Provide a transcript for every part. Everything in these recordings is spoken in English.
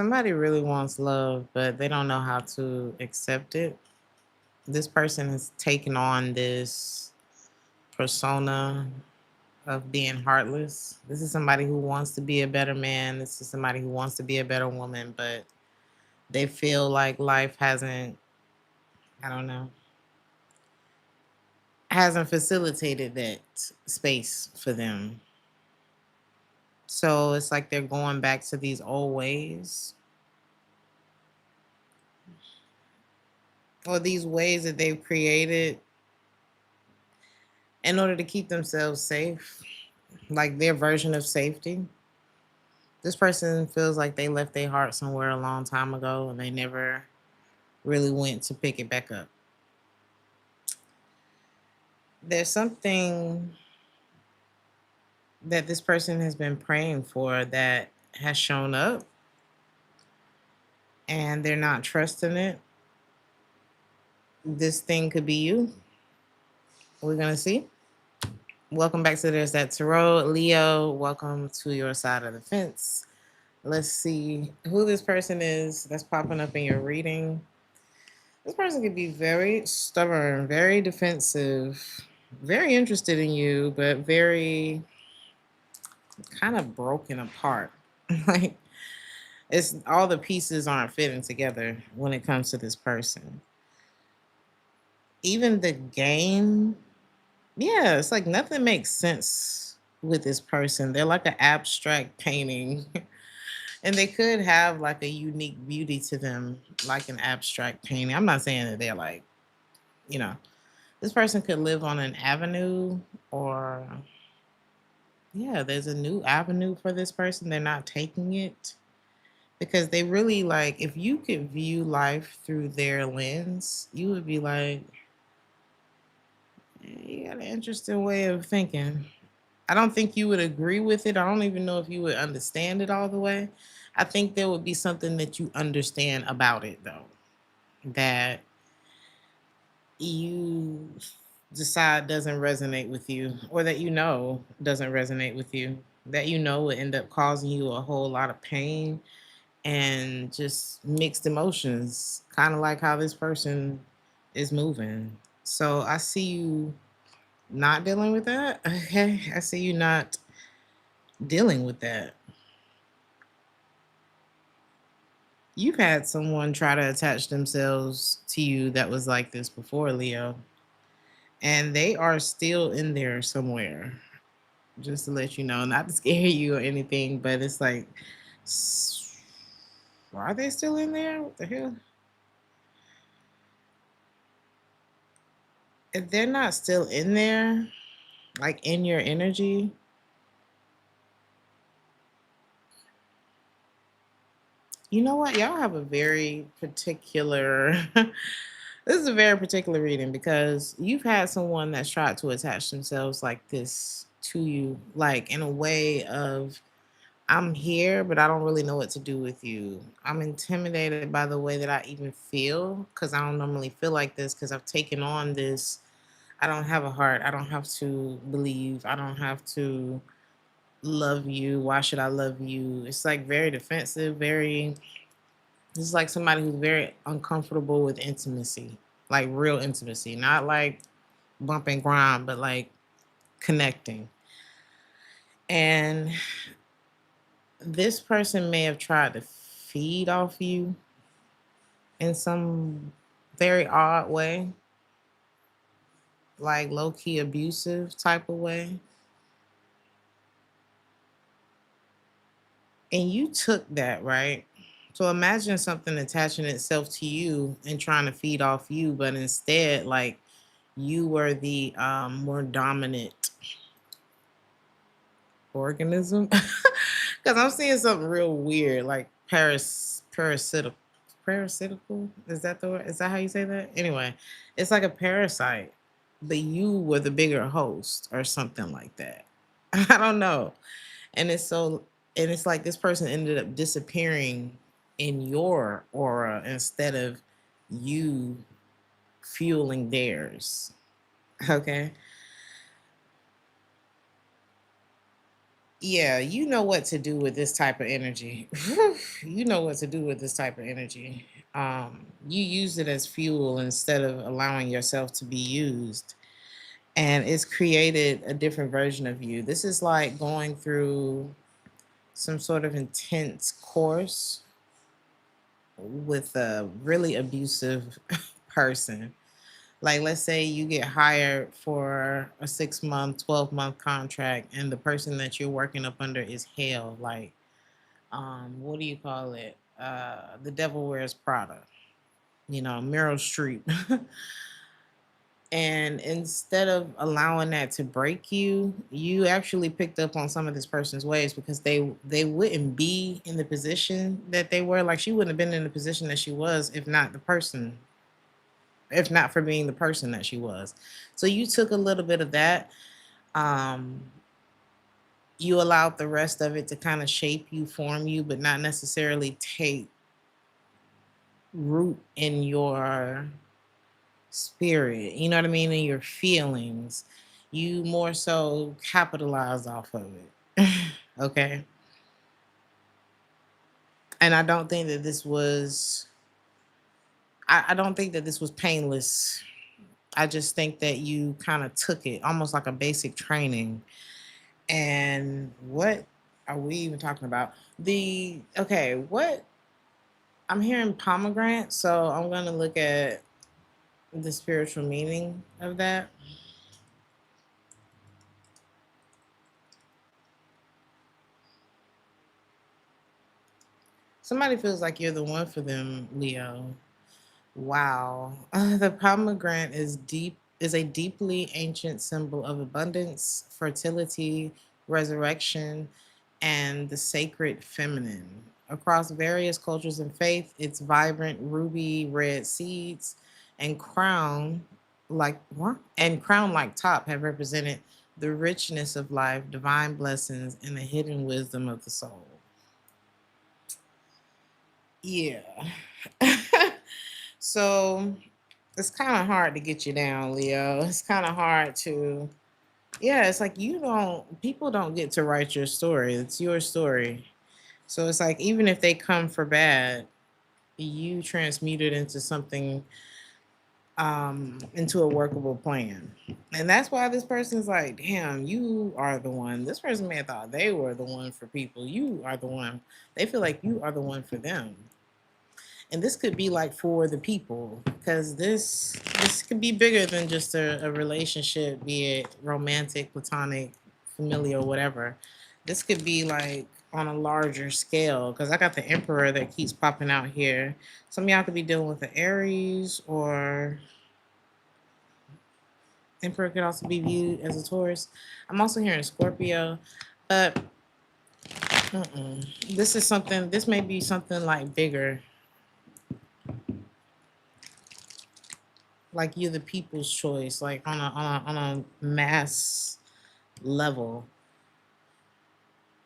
Somebody really wants love, but they don't know how to accept it. This person has taken on this persona of being heartless. This is somebody who wants to be a better man. This is somebody who wants to be a better woman, but they feel like life hasn't, I don't know, hasn't facilitated that space for them. So it's like they're going back to these old ways or these ways that they've created in order to keep themselves safe, like their version of safety. This person feels like they left their heart somewhere a long time ago and they never really went to pick it back up. There's something that this person has been praying for that has shown up and they're not trusting it. This thing could be you. We're going to see. Welcome back to There's That Tarot. Leo, welcome to your side of the fence. Let's see who this person is that's popping up in your reading. This person could be very stubborn, very defensive, very interested in you, but very kind of broken apart. Like it's all the pieces aren't fitting together when it comes to this person. Even the game, yeah, it's like nothing makes sense with this person. They're like an abstract painting. And they could have like a unique beauty to them, like an abstract painting. I'm not saying that they're like, you know, this person could live on an avenue or, yeah, there's a new avenue for this person. They're not taking it because they really like, if you could view life through their lens, you would be like, you got an interesting way of thinking. I don't think you would agree with it. I don't even know if you would understand it all the way. I think there would be something that you understand about it, though, that you decide doesn't resonate with you, or that you know doesn't resonate with you, that you know would end up causing you a whole lot of pain and just mixed emotions, kind of like how this person is moving. So I see you not dealing with that. Okay. I see you not dealing with that. You've had someone try to attach themselves to you that was like this before, Leo, and they are still in there somewhere. Just to let you know, not to scare you or anything, but it's like, are they still in there? What the hell? If they're not still in there, like in your energy, you know what? Y'all have a very particular. This is a very particular reading because you've had someone that's tried to attach themselves like this to you, like in a way of, I'm here, but I don't really know what to do with you. I'm intimidated by the way that I even feel because I don't normally feel like this because I've taken on this. I don't have a heart. I don't have to believe. I don't have to love you. Why should I love you? It's like very defensive, very, it's like somebody who's very uncomfortable with intimacy, like real intimacy, not like bump and grind, but like connecting. And this person may have tried to feed off you in some very odd way, like low key abusive type of way. And you took that, right? So imagine something attaching itself to you and trying to feed off you, but instead, like you were the more dominant organism. Because I'm seeing something real weird, like parasitical. Is that the word? Is that how you say that? Anyway, it's like a parasite, but you were the bigger host or something like that. I don't know. And it's so, and it's like this person ended up disappearing in your aura instead of you fueling theirs. Okay. Yeah, you know what to do with this type of energy. You know what to do with this type of energy. You use it as fuel instead of allowing yourself to be used. And it's created a different version of you. This is like going through some sort of intense course with a really abusive person. Like, let's say you get hired for a 6 month, 12-month contract, and the person that you're working up under is hell. Like, what do you call it? The Devil Wears Prada, Meryl Streep. And instead of allowing that to break you, you actually picked up on some of this person's ways, because they wouldn't be in the position that they were. Like, she wouldn't have been in the position that she was if not for being the person that she was. So you took a little bit of that. Um, you allowed the rest of it to kind of shape you, form you, but not necessarily take root in your spirit, you know what I mean, and your feelings. You more so capitalize off of it. Okay. And I don't think that this was I don't think that this was painless. I just think that you kind of took it almost like a basic training. And what are we even talking about? What I'm hearing pomegranate, so I'm gonna look at the spiritual meaning of that. Somebody feels like you're the one for them, Leo. Wow. The pomegranate is a deeply ancient symbol of abundance, fertility, resurrection, and the sacred feminine. Across various cultures and faith, its vibrant ruby red seeds and crown like top have represented the richness of life, divine blessings, and the hidden wisdom of the soul. Yeah. So it's kind of hard to get you down, Leo. It's kind of hard to, yeah, it's like people don't get to write your story. It's your story. So it's like, even if they come for bad, you transmute it into something, into a workable plan. And that's why this person's like, damn, you are the one. This person may have thought they were the one for people. You are the one. They feel like you are the one for them. And this could be like for the people, because this could be bigger than just a relationship, be it romantic, platonic, familial, whatever. This could be like on a larger scale, because I got the Emperor that keeps popping out here. Some of y'all could be dealing with the Aries, or Emperor could also be viewed as a Taurus. I'm also hearing Scorpio, but this may be something like bigger, like you're the people's choice, like on a mass level.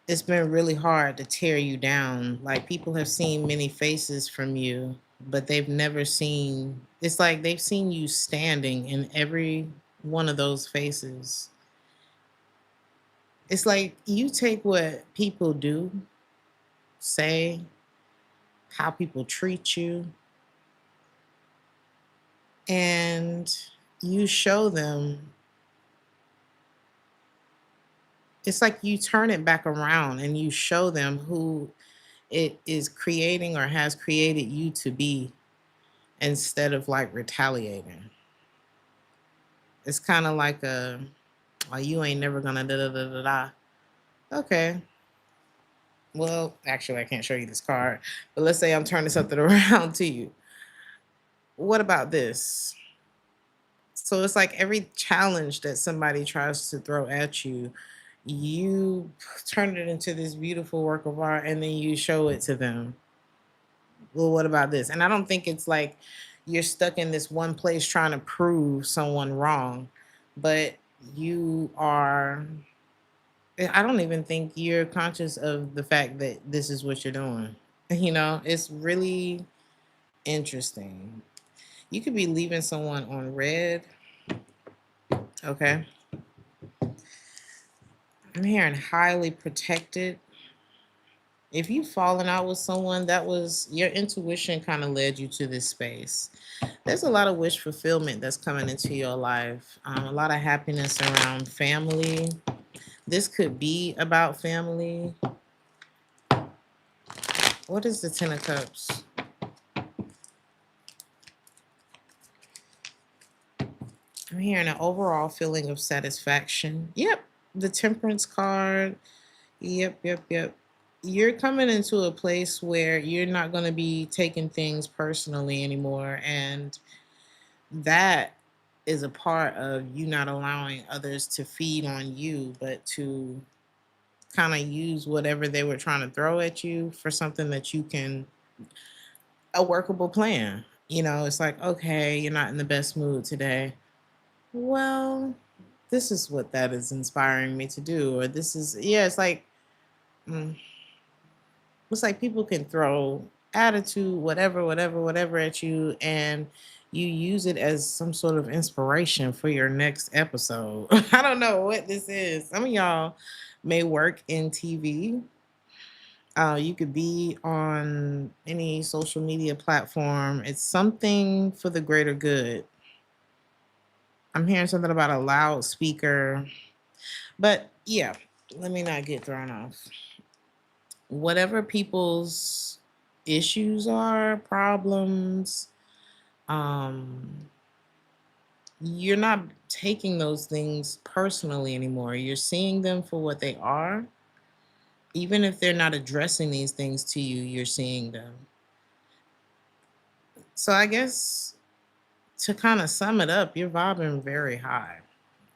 It's been really hard to tear you down. Like, people have seen many faces from you, but they've never seen, it's like they've seen you standing in every one of those faces. It's like you take what people do, say, how people treat you, and you show them. It's like you turn it back around and you show them who it is creating or has created you to be, instead of like retaliating. It's kind of like you ain't never gonna da da da da da. Okay. Well, actually, I can't show you this card, but let's say I'm turning something around to you. What about this? So it's like every challenge that somebody tries to throw at you, you turn it into this beautiful work of art, and then you show it to them. Well, what about this? And I don't think it's like you're stuck in this one place trying to prove someone wrong, but you are. I don't even think you're conscious of the fact that this is what you're doing. It's really interesting. You could be leaving someone on red. Okay. I'm hearing highly protected. If you've fallen out with someone, that was your intuition kind of led you to this space. There's a lot of wish fulfillment that's coming into your life, a lot of happiness around family. This could be about family. What is the Ten of Cups? I'm hearing an overall feeling of satisfaction. Yep. The Temperance card. Yep, yep, yep. You're coming into a place where you're not going to be taking things personally anymore. And that is a part of you not allowing others to feed on you, but to kind of use whatever they were trying to throw at you for something that you can, a workable plan. It's like, okay, you're not in the best mood today. Well, this is what that is inspiring me to do. Or this is, yeah, mm, it's like people can throw attitude, whatever, whatever, whatever at you, and you use it as some sort of inspiration for your next episode. I don't know what this is. Some of y'all may work in TV. You could be on any social media platform. It's something for the greater good. I'm hearing something about a loudspeaker, but yeah, let me not get thrown off. Whatever people's issues are, problems, um, you're not taking those things personally anymore. You're seeing them for what they are. Even if they're not addressing these things to you, you're seeing them. So I guess to kind of sum it up, you're vibing very high.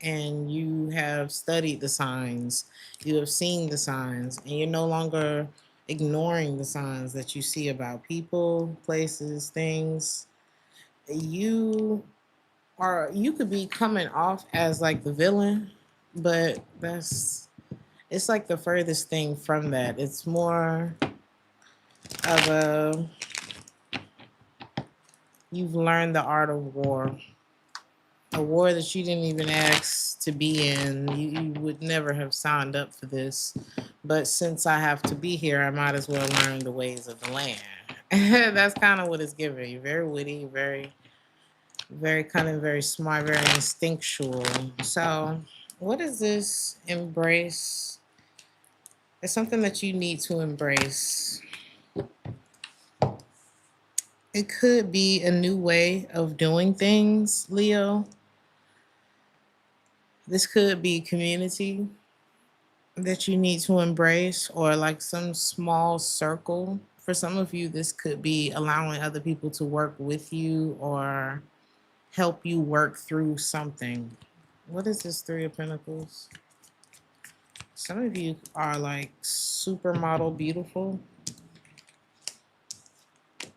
And you have studied the signs, you have seen the signs, and you're no longer ignoring the signs that you see about people, places, things. You could be coming off as like the villain, but it's like the furthest thing from that. It's more of a, you've learned the art of war, a war that you didn't even ask to be in. You would never have signed up for this. But since I have to be here, I might as well learn the ways of the land. That's kind of what it's giving you. Very witty, very, very cunning, very smart, very instinctual. So, what is this embrace? It's something that you need to embrace. It could be a new way of doing things, Leo. This could be community that you need to embrace, or like some small circle. For some of you, this could be allowing other people to work with you or help you work through something. What is this Three of Pentacles? Some of you are like supermodel beautiful.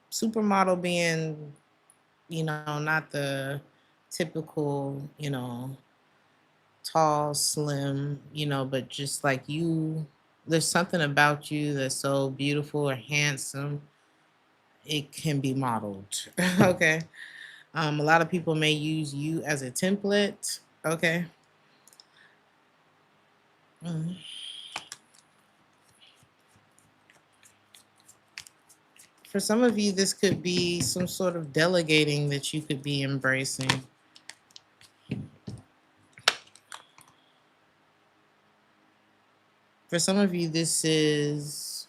Supermodel being, not the typical, tall, slim, but just like you, there's something about you that's so beautiful or handsome. It can be modeled. Okay. A lot of people may use you as a template. Okay. Mm. For some of you, this could be some sort of delegating that you could be embracing. For some of you, this is,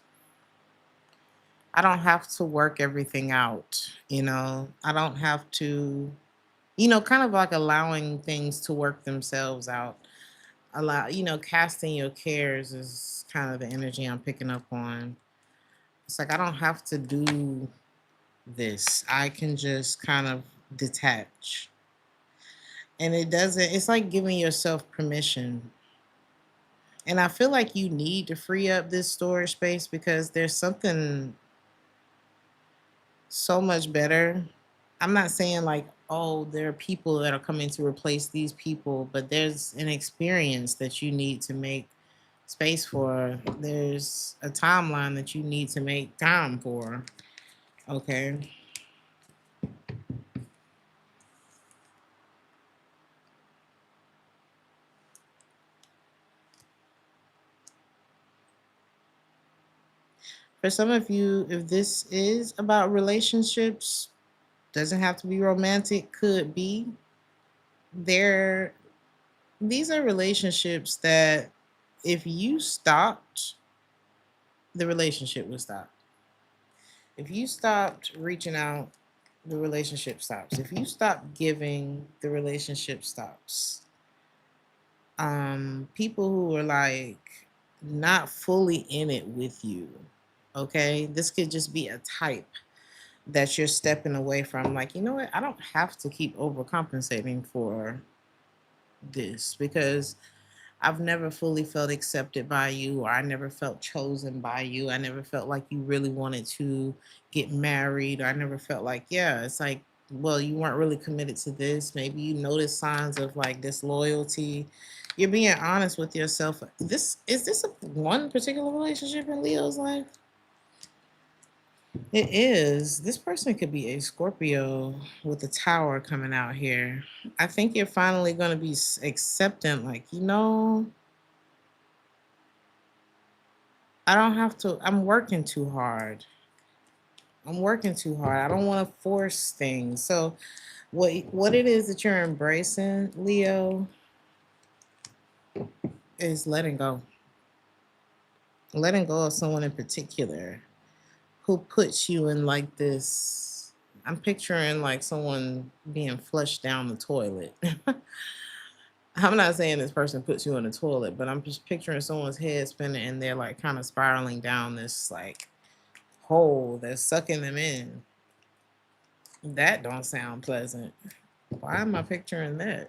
I don't have to work everything out. I don't have to, kind of like allowing things to work themselves out. Casting your cares is kind of the energy I'm picking up on. It's like, I don't have to do this. I can just kind of detach. And it's like giving yourself permission. And I feel like you need to free up this storage space because there's something so much better. I'm not saying like, oh, there are people that are coming to replace these people, but there's an experience that you need to make space for. There's a timeline that you need to make time for. Okay. For some of you, if this is about relationships, doesn't have to be romantic, could be. There these are relationships that if you stopped, the relationship would stop. If you stopped reaching out, the relationship stops. If you stop giving, the relationship stops. People who are like not fully in it with you. Okay? This could just be a type that you're stepping away from. Like, you know what? I don't have to keep overcompensating for this because I've never fully felt accepted by you, or I never felt chosen by you. I never felt like you really wanted to get married, or I never felt like, yeah, it's like, well, you weren't really committed to this. Maybe you noticed signs of like disloyalty. You're being honest with yourself. This a one particular relationship in Leo's life? It is. This person could be a Scorpio with a tower coming out here. I think you're finally going to be acceptant, like, I don't have to, I'm working too hard. I'm working too hard. I don't want to force things. So what it is that you're embracing, Leo, is letting go. Letting go of someone in particular who puts you in like this. I'm picturing like someone being flushed down the toilet. I'm not saying this person puts you in the toilet, but I'm just picturing someone's head spinning and they're like kind of spiraling down this like hole that's sucking them in. That don't sound pleasant. Why am I picturing that?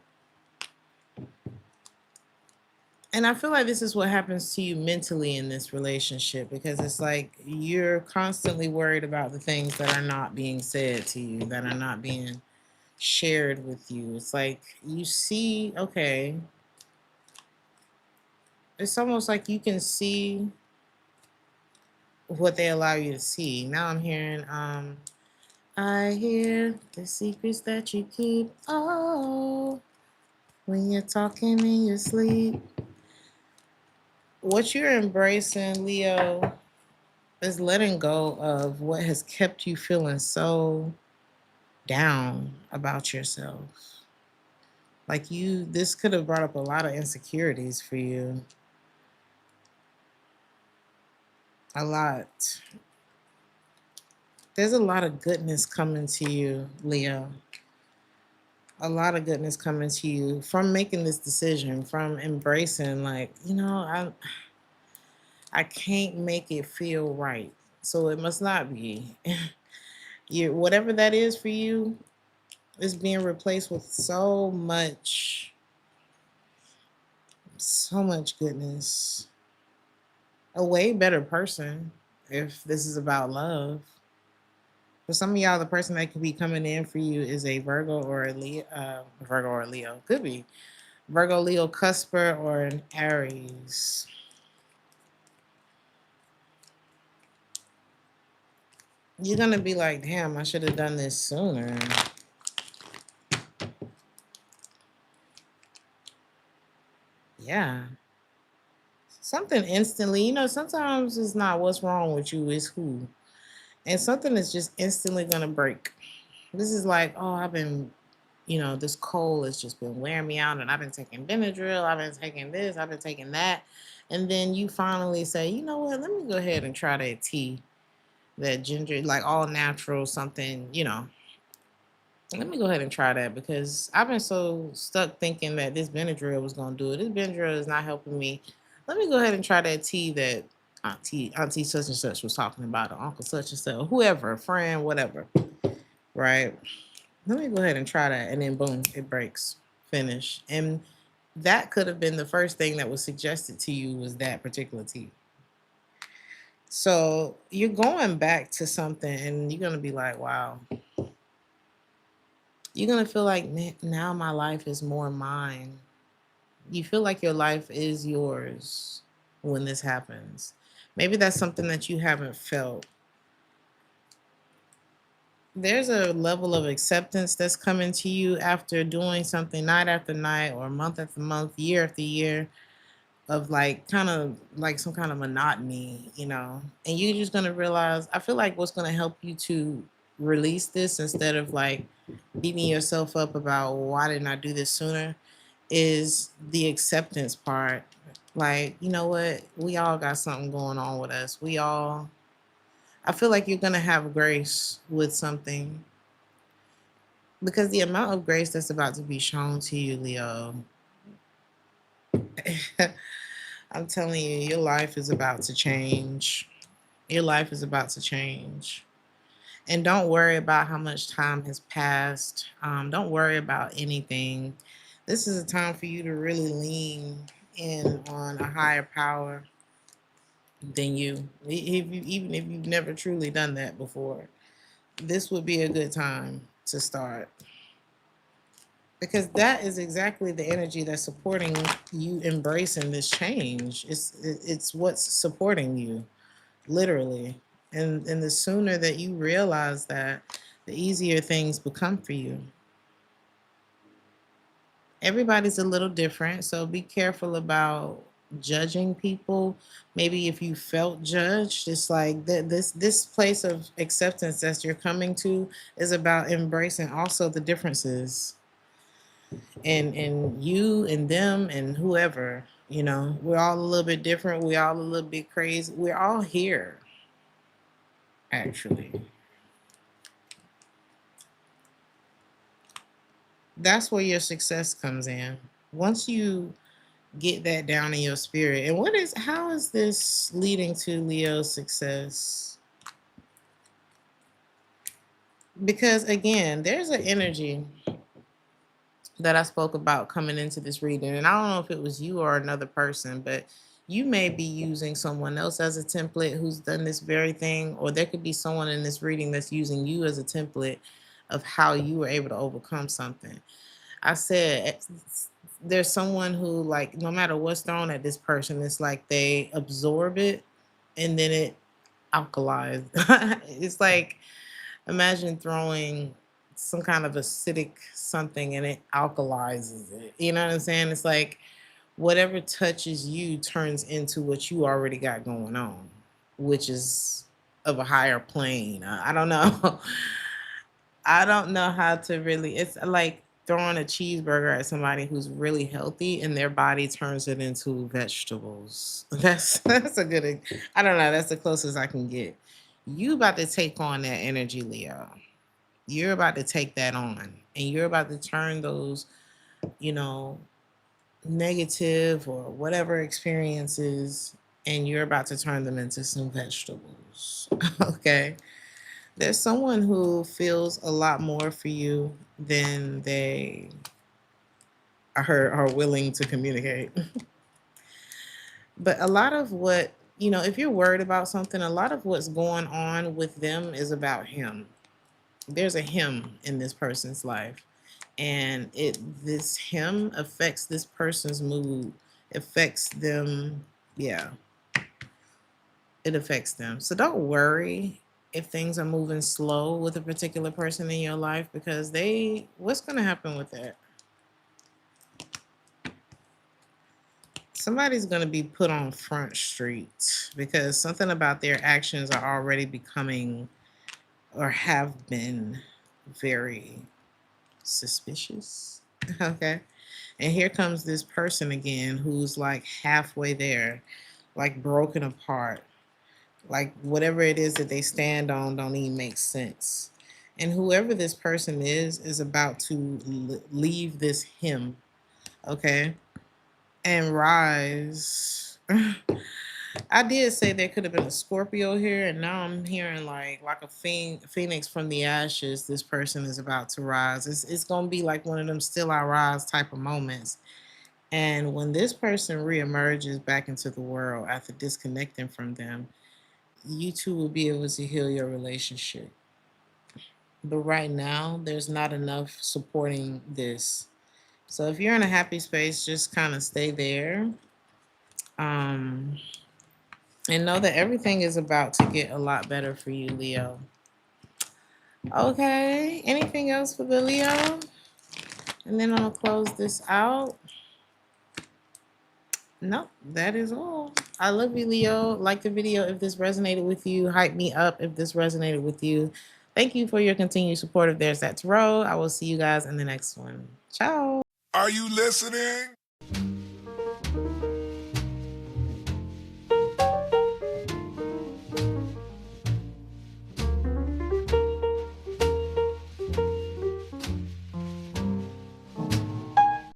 And I feel like this is what happens to you mentally in this relationship because it's like you're constantly worried about the things that are not being said to you, that are not being shared with you. It's like you see, okay, it's almost like you can see what they allow you to see. Now I'm hearing, I hear the secrets that you keep. Oh, when you're talking in your sleep. What you're embracing, Leo, is letting go of what has kept you feeling so down about yourself. Like this could have brought up a lot of insecurities for you. A lot. There's a lot of goodness coming to you, Leo. A lot of goodness coming to you from making this decision, from embracing, like, I can't make it feel right. So it must not be. Whatever that is for you is being replaced with so much goodness. A way better person if this is about love. For some of y'all, the person that could be coming in for you is a Virgo or a Leo. Virgo or Leo. Could be Virgo, Leo, Cusper, or an Aries. You're going to be like, damn, I should have done this sooner. Yeah. Something instantly, sometimes it's not what's wrong with you, it's who. And something is just instantly going to break. This is like, oh, this cold has just been wearing me out and I've been taking Benadryl, I've been taking this, I've been taking that. And then you finally say, you know what, let me go ahead and try that tea, that ginger, like all natural something, let me go ahead and try that because I've been so stuck thinking that this Benadryl was going to do it. This Benadryl is not helping me. Let me go ahead and try that tea that Auntie such and such was talking about, or Uncle such and such, whoever, a friend, whatever, right? Let me go ahead and try that. And then boom, it breaks. Finish. And that could have been the first thing that was suggested to you was that particular tea. So you're going back to something and you're going to be like, wow. You're going to feel like now my life is more mine. You feel like your life is yours when this happens. Maybe that's something that you haven't felt. There's a level of acceptance that's coming to you after doing something night after night or month after month, year after year. of like kind of like some kind of monotony, and you're just gonna realize. I feel like what's gonna help you to release this instead of like beating yourself up about why didn't I do this sooner is the acceptance part. Like, you know what? We all got something going on with us. I feel like you're going to have grace with something because the amount of grace that's about to be shown to you, Leo, I'm telling you, your life is about to change. Your life is about to change. And don't worry about how much time has passed. Don't worry about anything. This is a time for you to really lean in on a higher power than you. Even if you've never truly done that before, this would be a good time to start. Because that is exactly the energy that's supporting you embracing this change. It's what's supporting you, literally. And the sooner that you realize that, the easier things become for you. Everybody's a little different, so be careful about judging people. Maybe if you felt judged, it's like this place of acceptance that you're coming to is about embracing also the differences and you and them and whoever. We're all a little bit different. We're all a little bit crazy. We're all here, actually. That's where your success comes in. Once you get that down in your spirit. And how is this leading to Leo's success? Because again, there's an energy that I spoke about coming into this reading. And I don't know if it was you or another person, but you may be using someone else as a template who's done this very thing, or there could be someone in this reading that's using you as a template of how you were able to overcome something. I said there's someone who, like, no matter what's thrown at this person, it's like they absorb it and then it alkalized. It's like, imagine throwing some kind of acidic something and it alkalizes it. You know what I'm saying? It's like whatever touches you turns into what you already got going on, which is of a higher plane. I don't know. I don't know how to really. It's like throwing a cheeseburger at somebody who's really healthy, and their body turns it into vegetables. That's a good. I don't know. That's the closest I can get. You about to take on that energy, Leo. You're about to take that on, and you're about to turn those, you know, negative or whatever experiences, and you're about to turn them into some vegetables. Okay. There's someone who feels a lot more for you than they are willing to communicate. But a lot of what, if you're worried about something, a lot of what's going on with them is about him. There's a him in this person's life. And this him affects this person's mood, affects them. Yeah, it affects them. So don't worry if things are moving slow with a particular person in your life, because what's going to happen with that? Somebody's going to be put on Front Street because something about their actions are already becoming or have been very suspicious. Okay. And here comes this person again who's like halfway there, like broken apart. Like whatever it is that they stand on don't even make sense. And whoever this person is about to leave this him, okay, and rise. I did say there could have been a Scorpio here, and now I'm hearing like a phoenix from the ashes. This person is about to rise. It's gonna be like one of them still I rise type of moments. And when this person reemerges back into the world after disconnecting from them, you two will be able to heal your relationship. But right now, there's not enough supporting this. So if you're in a happy space, just kind of stay there. Um, and know that everything is about to get a lot better for you, Leo. Okay. Anything else for the Leo? And then I'm going to close this out. No, that is all. I love you, Leo. Like the video if this resonated with you. Hype me up if this resonated with you. Thank you for your continued support of There's That Tarot. I will see you guys in the next one. Ciao. Are you listening?